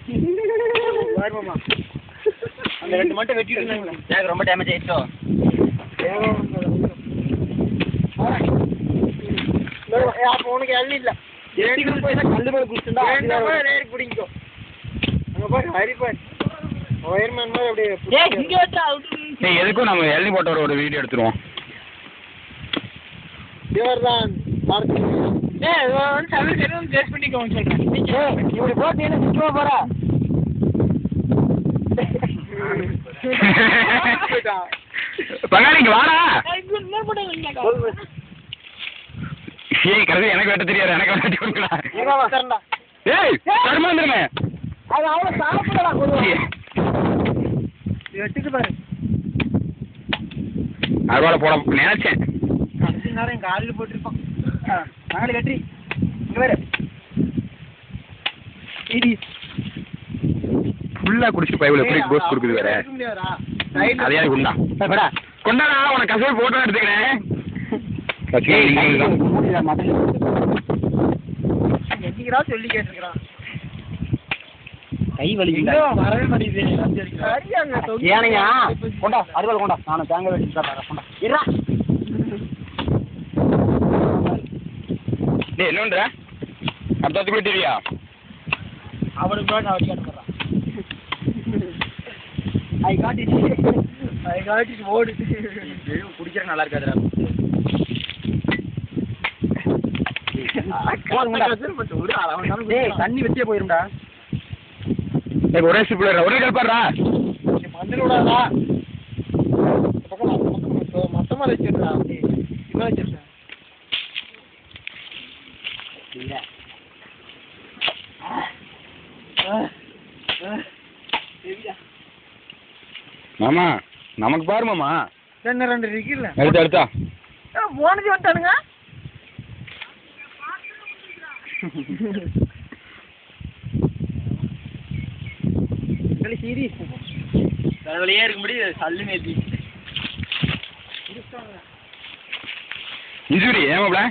மாமா அந்த ரெண்டு மட்டும் வெட்டிட்டு இருந்தாங்களே எனக்கு ரொம்ப டேமேஜ் ஆயிடுச்சோ அப்போ உனக்கு எல்லாம் இல்லை போய் கல்லு போய் குடிச்சுட்டா நேருக்கு பிடிங்கோ அங்கே பாரு ஹரிப்பார் ஒயர்மேன் மாதிரி அப்படியே எதுக்கும் நம்ம எழுதி போட்ட ஒரு வீடியோ எடுத்துருவோம் இவர்தான் டேஸ்ட் பண்ணிக்கோங்க சொல்றேன் இப்படி போட்டு என்ன சுற்றுவா போறா பங்காளிக்கு வாடா ஏய் கருது எனக்கு வெட்ட தெரியாது எனக்கு வெட்டி கொடுக்கடா ஏய் கருமா வந்துருமே அது அவ்வளோ சாப்பிடலாம் வெட்டிட்டு பாரு அறுவாலை போட நினைச்சேன் கடைசி நேரம் எங்கள் காலில் போட்டிருப்பான் நாலு கட்டி இங்கே வேறு ஃபுல்லாக குடிச்சிட்டு பைபிள் எப்படி போஸ் கொடுக்குது வேற அதையா கொண்டா கொண்டாடா உனக்கு கசவை போட்டோ எடுத்துக்கிறேன் என்னைக்கிறா சொல்லி கேட்டிருக்கிறான் கை வலி வரவே மாட்டேங்குது ஏனையா கொண்டா அறுவாள் கொண்டா நானும் தேங்காய் வெட்டி கொண்டா இருடா டேய் என்னன்ற அப்தாத்து கூட தெரியா அவனுக்கு நான் வச்சு அனுப்புறான் ஐ காட் இட் ஓடு குடிக்கிற நல்லா இருக்காதுடா தண்ணி வச்சே போயிரும்டா ஒரே சிப்பிள் ஒரே கல்பாடுறா மந்திர விடாதா மொத்தமா வச்சிருந்தா இவ்வளோ வச்சிருந்தேன் இல்லை மாமா நமக்கு பாரு மாமா ரெண்டு இருக்குல்ல எடுத்தா போனது வந்துட்டானுங்க சீரியஸ் தலைவலியே இருக்க முடியும் சல்லு நேத்தி இன்ஜுரி ஏமாப்ல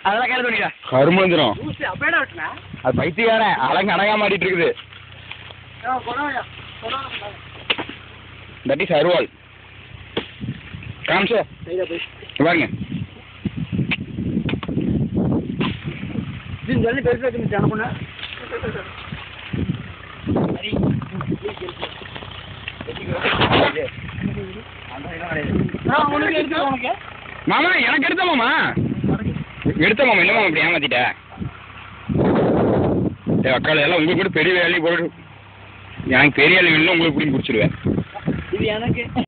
அதெல்லாம் கேள்வி பண்ணிடா கரும்பு வந்துடும் அப்படியே விட்டுனா அது பைத்தியார அலங்க அடங்கா மாட்டிட்டு இருக்குது தட் இஸ் அருவாள் காமிச்சோ பாருங்க ஜல்லி பெருசாக இருந்துச்சு அனுப்புனா மாமா எனக்கு எடுத்த மாமா என்ன மாமா இப்படி ஏமாத்திட்ட அக்கால எல்லாம் உங்களுக்கு கூட பெரிய வேலையை போட்டு எனக்கு பெரிய வேலை வேணும் உங்களுக்கு பிடிச்சி பிடிச்சிடுவேன் இது எனக்கு